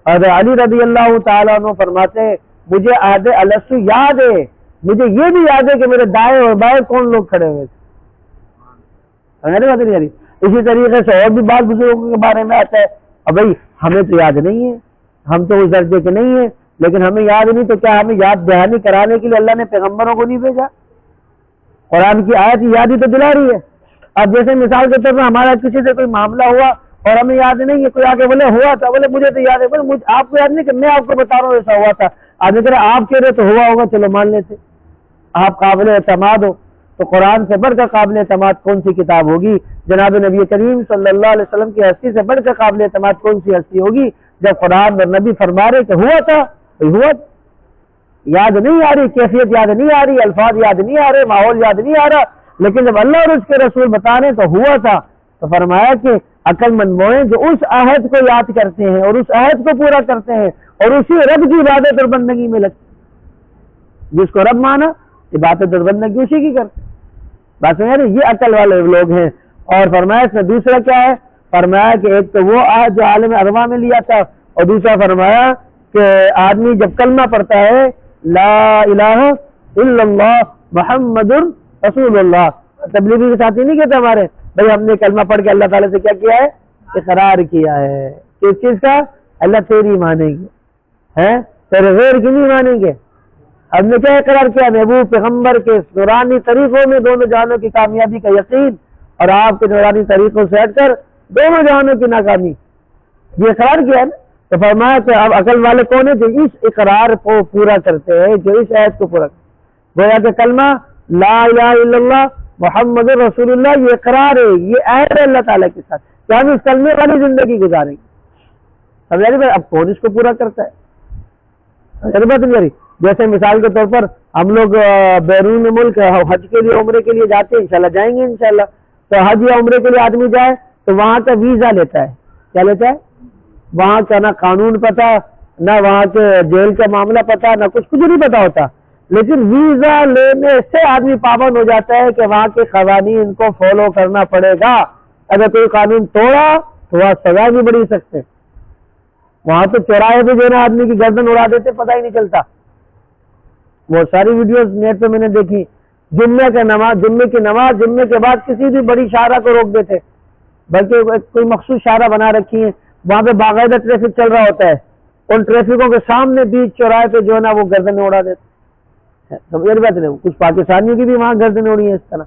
اور علی رضی اللہ تعالیٰ عنہ فرماتے ہیں مجھے عہد الست یاد ہے، مجھے یہ بھی یاد ہے کہ میرے دائیں اور بائیں کون لوگ کھڑے ہوئے تھے. اسی طریقے سے اور بھی بعض بزرگوں کے بارے میں آتا ہے، اب بھائی ہمیں تو یاد نہیں ہے، ہم تو اس درجے کے نہیں ہیں، لیکن ہمیں یاد نہیں تو کیا ہمیں یاد دہانی کرانے کے لیے اللہ نے پیغمبروں کو نہیں بھیجا؟ قرآن کی آیت یاد ہی تو دلا رہی ہے۔ اب جیسے مثال کے طور پر ہمارا کسی سے کوئی معاملہ ہوا اور ہمیں یاد نہیں ہے، کوئی آگے بولے ہوا تھا، بولے مجھے تو یاد ہے، بولے آپ کو یاد نہیں کہ میں آپ کو بتا رہا ہوں ایسا ہوا تھا، آگے کرے آپ کہہ رہے تو ہوا ہوگا، چلو مان لیتے، آپ قابل اعتماد ہو۔ تو قرآن سے بڑھ کر قابل اعتماد کون سی کتاب ہوگی؟ جناب نبی کریم صلی اللہ علیہ وسلم کی ہستی سے بڑھ کر قابل اعتماد کون سی ہستی ہوگی؟ جب قرآن اور نبی فرما رہے کہ ہوا تھا، ہوا، یاد نہیں آ رہی، کیفیت یاد نہیں آ رہی، الفاظ یاد نہیں آ رہے، ماحول یاد نہیں آ رہا، لیکن جب اللہ اور اس کے رسول بتا رہے تو ہوا تھا۔ تو فرمایا کہ عقل مند وہ ہیں جو اس عہد کو یاد کرتے ہیں اور اس عہد کو پورا کرتے ہیں اور اسی رب کی عبادت اور بندگی میں لگتے ہیں، جس کو رب مانا عبادت اور بندگی اسی کی کرتے ہیں۔ بات سمجھ رہے؟ یہ عقل والے لوگ ہیں۔ اور فرمایا اس میں دوسرا کیا ہے؟ فرمایا کہ ایک تو وہ عہد جو عالم ارواح میں لیا تھا، اور دوسرا فرمایا کہ آدمی جب کلمہ پڑھتا ہے لا الہ الا اللہ محمد رسول اللہ، تبلیغی کے ساتھی نہیں کہتے ہمارے بھائی ہم نے کلمہ پڑھ کے اللہ تعالیٰ سے کیا کیا ہے؟ اقرار کیا ہے۔ کس چیز کا؟ اللہ تیری مانیں گے، تیرے غیر کی نہیں مانیں گے۔ ہم نے کیا اقرار کیا؟ محبوب پیغمبر کے نورانی طریقوں میں دونوں جہانوں کی کامیابی کا یقین، اور آپ کے نورانی طریقوں سے ہٹ کر دونوں جہانوں کی ناکامی، یہ اقرار کیا ہے نا۔ تو فرمایا کہ اب عقل والے کون ہیں؟ جو اس اقرار کو پورا کرتے ہیں، جو اس عہد کو پورا کرتے ہیں۔ گویا کہ کلمہ لا الہ الا اللہ محمد رسول اللہ یہ اقرار ہے، یہ عہد ہے اللہ تعالیٰ کے ساتھ کہ ہم اس کلمے والی زندگی گزاریں گے۔ سمجھا نہیں؟ اب کون اس کو پورا کرتا ہے؟ بات میری جیسے مثال کے طور پر ہم لوگ بیرون ملک حج کے لیے عمرے کے لیے جاتے ہیں، انشاءاللہ جائیں گے انشاءاللہ، تو حج یا عمرے کے لیے آدمی جائے تو وہاں کا ویزا لیتا ہے۔ کیا لیتا ہے؟ وہاں کا نہ قانون پتا، نہ وہاں کے جیل کا معاملہ پتا، نہ کچھ نہیں پتا ہوتا، لیکن ویزا لینے سے آدمی پابند ہو جاتا ہے کہ وہاں کے قوانین کو فالو کرنا پڑے گا۔ اگر کوئی قانون توڑا تو وہاں سزا بھی بڑھ سکتے، وہاں تو چوراہے پہ جو ہے نا آدمی کی گردن اڑا دیتے، پتہ ہی نہیں چلتا۔ بہت ساری ویڈیوز نیٹ پہ میں نے دیکھی، جمعے کی نماز جمعے کے بعد کسی بھی بڑی شاہراہ کو روک دیتے، بلکہ کوئی مخصوص شاہراہ بنا رکھی ہے، وہاں پہ باقاعدہ ٹریفک چل رہا ہوتا ہے، ان ٹریفکوں کے سامنے بیچ چوراہے پہ جو ہے نا وہ گردنیں اڑا دیتے۔ سمجھ بات نہیں؟ کچھ پاکستانیوں کی بھی وہاں گردنیں اڑی ہیں اس طرح،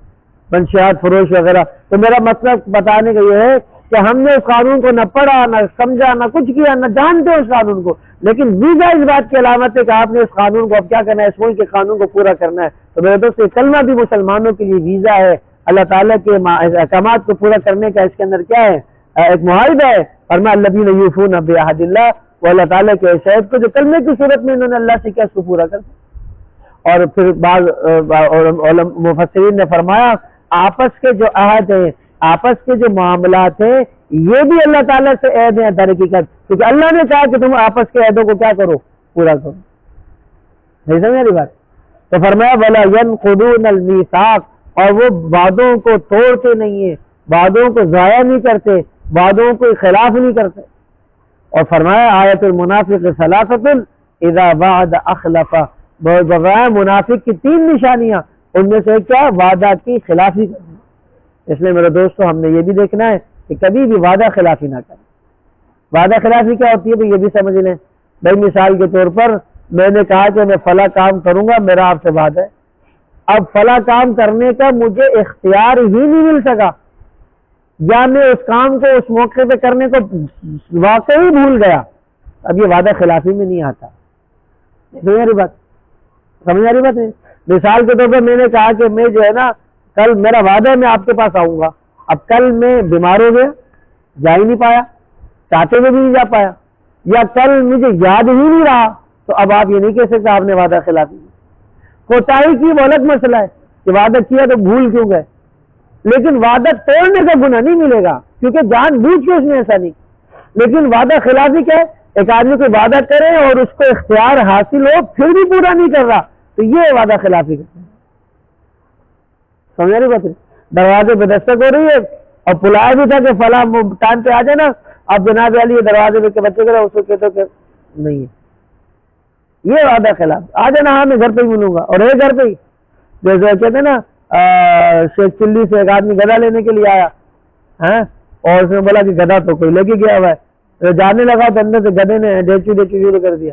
منشیات فروش وغیرہ۔ تو میرا مطلب بتانے کا یہ ہے کہ ہم نے اس قانون کو نہ پڑھا، نہ سمجھا، نہ کچھ کیا، نہ جانتے اس قانون کو، لیکن ویزا اس بات کی علامت ہے کہ آپ نے اس قانون کو اب کیا کرنا ہے، اس ملک کے قانون کو پورا کرنا ہے۔ تو میرے دوست یہ کلمہ بھی مسلمانوں کے لیے ویزا ہے، اللہ تعالیٰ کے احکامات کو پورا کرنے کا اس کے اندر کیا ہے؟ ایک معاہدہ ہے۔ فرمایا الذین یوفون بعہد اللہ، وہ اللہ تعالیٰ کے اس عہد کو جو کلمے کی صورت میں انہوں نے اللہ سے کیا اس کو پورا کر دیا۔ اور پھر بعض مفسرین نے فرمایا آپس کے جو عہد ہیں، آپس کے جو معاملات ہیں، یہ بھی اللہ تعالیٰ سے عہد ہیں در حقیقت، کیونکہ اللہ نے کہا کہ تم آپس کے عہدوں کو کیا کرو؟ پورا کرو۔ نہیں سمجھ میری بات؟ تو فرمایا وَلَا يَنْقُضُونَ الْمِيثَاقَ، اور وہ وعدوں کو توڑتے نہیں ہیں، وعدوں کو ضائع نہیں کرتے، وعدوں کو خلاف نہیں کرتے۔ اور فرمایا آیت المنافق ثلاثۃ اذا وعد اخلف، بغیر منافق کی 3 نشانیاں، ان میں سے کیا؟ وعدہ کی خلافی کرنا۔ اس لیے میرے دوستو ہم نے یہ بھی دیکھنا ہے کہ کبھی بھی وعدہ خلافی نہ کریں۔ وعدہ خلافی کیا ہوتی ہے بھائی یہ بھی سمجھ لیں۔ بھائی مثال کے طور پر میں نے کہا کہ میں فلاں کام کروں گا، میرا آپ سے وعدہ ہے، اب فلاں کام کرنے کا مجھے اختیار ہی نہیں مل سکا، یا میں اس کام کو اس موقع پہ کرنے کو واقعی بھول گیا، اب یہ وعدہ خلافی میں نہیں آتا۔ سمجھ آ رہی بات؟ سمجھ آ رہی بات ہے؟ مثال کے طور پر میں نے کہا کہ میں جو ہے نا کل میرا وعدہ ہے میں آپ کے پاس آؤں گا، اب کل میں بیمار ہو گیا، جا ہی نہیں پایا، چاہتے ہوئے بھی نہیں جا پایا، یا کل مجھے یاد ہی نہیں رہا، تو اب آپ یہ نہیں کہہ سکتے آپ نے وعدہ خلافی کوتاہی کی، وہ الگ مسئلہ ہے کہ وعدہ کیا تو بھول کیوں گئے، لیکن وعدہ توڑنے کا گناہ نہیں ملے گا کیونکہ جان بوجھ کے اس نے ایسا نہیں۔ لیکن وعدہ خلافی کیا ہے؟ ایک آدمی کو وعدہ کرے اور اس کو اختیار حاصل ہو پھر بھی پورا نہیں کر رہا، تو یہ وعدہ خلافی کرتے ہیں۔ سمجھ رہی بات؟ دروازے پہ دستک ہو رہی ہے اور بلایا بھی تھا کہ فلاں ٹائم پہ آ جانا، اب جناب علی دروازے پہ کے بچے کرے اس کو کہتے کہ نہیں ہے، یہ وعدہ خلاف۔ آ جانا، ہاں میں گھر پہ ہی ملوں گا، اور ایک گھر پہ ہی جیسے کہتے ہیں نا شیخ چلی سے ایک آدمی گدا لینے کے لیے آیا، ہیں، اور اس نے بولا کہ گدھا تو کوئی لے کے گیا ہوا ہے، تو جانے لگا تو اندر سے گدھے نے ڈیچو شروع کر دیا،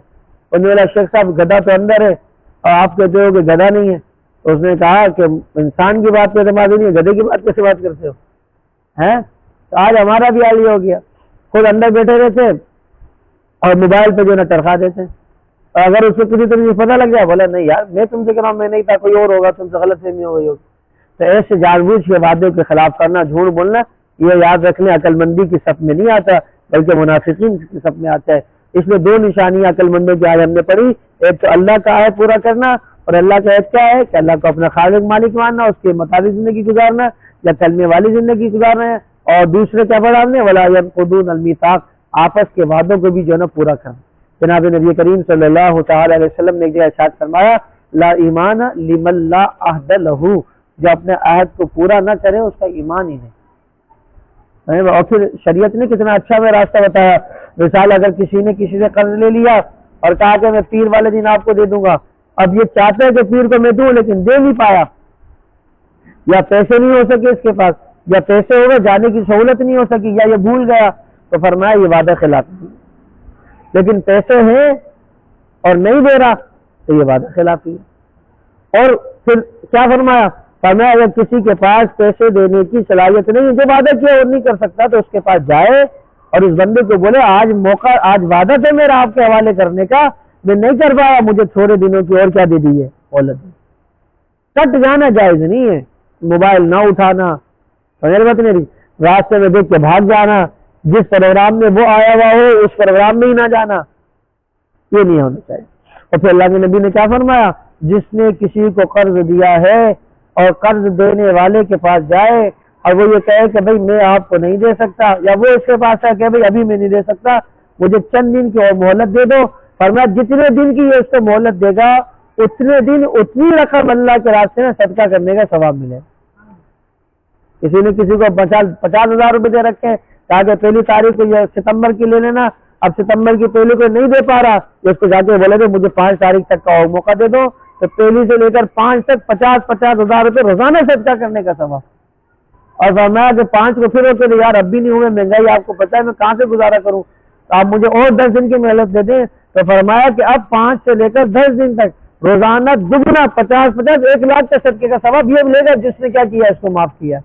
انہوں نے بولا شیخ صاحب گدھا تو اندر ہے اور آپ کہتے ہو کہ گدھا نہیں ہے، تو اس نے کہا کہ انسان کی بات پہ اعتماد نہیں ہے، گدھے کی بات کیسے بات کرتے ہو ہیں؟ تو آج ہمارا بھی حال یہ ہو گیا، خود اندر بیٹھے رہتے اور موبائل پہ جو نا ٹرخا دیتے ہیں، اور اگر اس کو کسی طرح سے پتہ لگ گیا بولا نہیں یار میں تم سے کہہ رہا ہوں میں نہیں تھا، کوئی اور ہوگا، تم سے غلط فہمی ہو گئی ہوگی۔ تو ایسے جان بوجھ کے وعدے کے خلاف کرنا، جھوٹ بولنا، یہ یاد رکھنے عقل مندی کی صف میں نہیں آتا بلکہ منافقین کی صف میں آتا ہے۔ اس میں دو نشانیاں عقل مندوں کی آج ہم نے پڑھی، ایک تو اللہ کا عہد پورا کرنا، اور اللہ کا عہد کیا ہے کہ اللہ کو اپنا خالق مالک ماننا، اس کے مطابق زندگی گزارنا یا کلمے والی زندگی گزارنا ہے، اور دوسرے کیا پڑھا ہم نے ولا ينقضون المیثاق، آپس کے وعدوں کو بھی جو ہے نا پورا کرنا۔ جناب نبی کریم صلی اللہ تعالی علیہ وسلم نے ایک جگہ ارشاد فرمایا لا ایمان لمن لا عہد لہ، جو اپنے عہد کو پورا نہ کرے اس کا ایمان ہی نہیں۔ اور پھر شریعت نے کتنا اچھا میں راستہ بتایا، مثال اگر کسی نے کسی سے قرض لے لیا اور کہا کہ میں پیر والے دن آپ کو دے دوں گا، اب یہ چاہتے ہیں کہ پیر کو میں دوں لیکن دے نہیں پایا، یا پیسے نہیں ہو سکے اس کے پاس، یا پیسے ہو گئے جانے کی سہولت نہیں ہو سکی، یا یہ بھول گیا، تو فرمایا یہ وعدہ خلاف ہے، لیکن پیسے ہیں اور نہیں دے رہا تو یہ وعدہ خلافی ہے۔ اور پھر کیا فرمایا اگر کسی کے پاس پیسے دینے کی صلاحیت نہیں ہے، جو وعدہ کیا وہ نہیں کر سکتا، تو اس کے پاس جائے اور اس بندے کو بولے آج موقع، آج وعدہ تھا میرا آپ کے حوالے کرنے کا، میں نہیں کر پایا، مجھے تھوڑے دنوں کی اور کیا دے دی ہے مہلت۔ کٹ جانا جائز نہیں ہے، موبائل نہ اٹھانا، بات نہیں، راستے میں دیکھ کے بھاگ جانا، جس پروگرام میں وہ آیا ہوا ہو اس پروگرام میں ہی نہ جانا، یہ نہیں ہونا چاہیے۔ اور پھر اللہ کے نبی نے کیا فرمایا جس نے کسی کو قرض دیا ہے اور قرض دینے والے کے پاس جائے اور وہ یہ کہے کہ بھئی میں آپ کو نہیں دے سکتا، یا وہ اس کے پاس ہے کہ بھئی ابھی میں نہیں دے سکتا، مجھے چند دن کی اور مہلت دے دو، فرمایا جتنے دن کی یہ اس کو مہلت دے گا اتنے دن اتنی رقم اللہ کے راستے میں صدقہ کرنے کا ثواب ملے۔ کسی نے کسی کو 50,000 روپے دے رکھے، کہا کہ پہلی تاریخ کو یہ ستمبر کی لے لینا، اب ستمبر کی پہلی کو نہیں دے پا رہا، اس کو جا کے بولے کہ مجھے 5 تاریخ تک کا اور موقع دے دو، تو پہلی سے لے کر 5 تک 50,000 روپے روزانہ صدقہ کرنے کا ثواب۔ اور فرمایا کہ 5 کو پھر ہوتے یار اب بھی نہیں ہوئے، مہنگائی آپ کو پتہ ہے میں کہاں سے گزارا کروں، آپ مجھے اور 10 دن کی مہلت دے دیں، تو فرمایا کہ اب 5 سے لے کر 10 دن تک روزانہ دگنا 50 1 لاکھ کا صدقے کا ثواب یہ ملے گا جس نے کیا کیا اس کو معاف کیا۔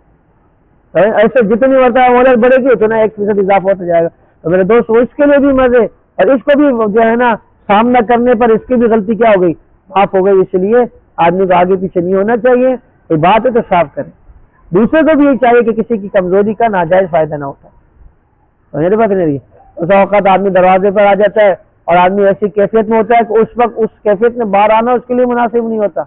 ایسے جتنی مرتبہ مہلت بڑھے گی اتنا 1% اضافہ ہوتا جائے گا۔ تو میرے دوست اس کے لیے بھی مزے، اور اس کو بھی جو ہے نا سامنا کرنے پر اس کی بھی غلطی کیا ہو گئی، معاف ہو گئی۔ اس لیے آدمی کو آگے پیچھے نہیں ہونا چاہیے، کوئی بات ہے تو صاف کرے، دوسرے کو بھی یہ چاہیے کہ کسی کی کمزوری کا ناجائز فائدہ نہ اٹھائے۔ میری بات نہیں، اس اوقات آدمی دروازے پر آ جاتا ہے اور آدمی ایسی کیفیت میں ہوتا ہے کہ اس وقت اس کیفیت میں باہر آنا اس کے لیے مناسب نہیں ہوتا،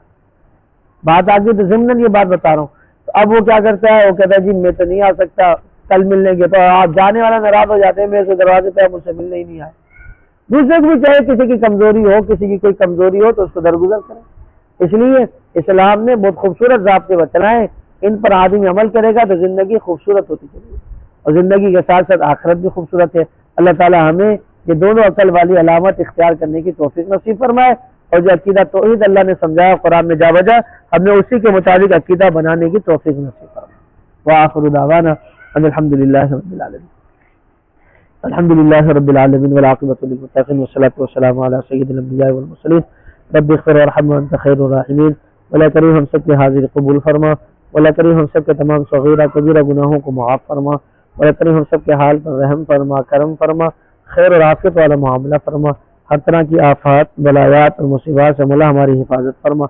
بات آگے تو ضمن یہ بات بتا رہا ہوں۔ اب وہ کیا کرتا ہے، وہ کہتا ہے جی میں تو نہیں آ سکتا کل ملنے کے، تو آپ جانے والا ناراض ہو جاتے ہیں میرے سے دروازے پہ مجھ سے ملنے ہی نہیں آئے۔ دوسرے کو بھی چاہے کسی کی کمزوری ہو، کسی کی کوئی کمزوری ہو تو اس کو درگزر کریں۔ اس لیے اسلام نے بہت خوبصورت ضابطے بتلائے، ان پر آدمی عمل کرے گا تو زندگی خوبصورت ہوتی چلے گی، اور زندگی کے ساتھ ساتھ آخرت بھی خوبصورت ہے۔ اللہ تعالی ہمیں یہ دونوں عقل والی علامت اختیار کرنے کی توفیق نصیب فرمائے، اور جو عقیدہ توحید اللہ نے سمجھایا قرآن میں جا بجا ہم نے اسی کے مطابق عقیدہ بنانے کی توفیق نصیب فرمائے۔ وآخر دعوانا ان الحمد للہ رب العالمین، الحمد للہ رب العالمین والعاقبۃ للمتقین والصلاۃ والسلام علی سید الانبیاء والمرسلین رب اغفر وارحم وانت خیر الراحمین۔ مولا کریم ہم سب کے حاضر قبول فرما، مولا کریم ہم سب کے تمام صغیرہ کبیرہ گناہوں کو معاف فرما، مولا کریم ہم سب کے حال پر رحم فرما، کرم فرما، خیر اور عافیت والا معاملہ فرما، ہر طرح کی آفات بلایات اور مصیبات سے مولا ہماری حفاظت فرما،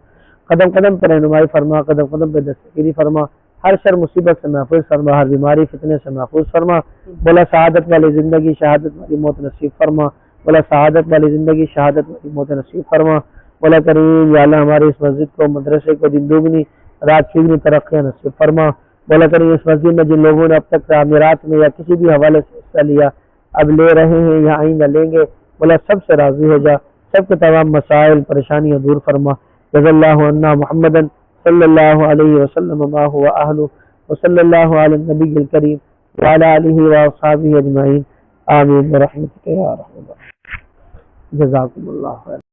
قدم قدم پر رہنمائی فرما، قدم قدم پہ دستگیری فرما، ہر شر مصیبت سے محفوظ فرما، ہر بیماری فتنے سے محفوظ فرما، مولا سعادت والی زندگی شہادت والی موت نصیب فرما، مولا سعادت والی زندگی شہادت والی موت نصیب فرما، مولا کریم یا اللہ ہمارے اس مسجد کو مدرسے کو دن دوگنی رات چگنی ترقیاں نصیب فرما، مولا کریم اس مسجد میں جن لوگوں نے اب تک تعمیرات میں یا کسی بھی حوالے سے حصہ لیا، اب لے رہے ہیں یا آئندہ لیں گے، مولا سب سے راضی ہو جا، سب کے تمام مسائل پریشانیاں دور فرما۔ جزا اللہ عنا محمدا صلی اللہ علیہ وسلم ما هو اہلہ وصلی اللہ علی النبی الکریم وعلی آلہ واصحابہ اجمعین آمین برحمتک یا ارحم الراحمین۔ جزاکم اللہ خیر۔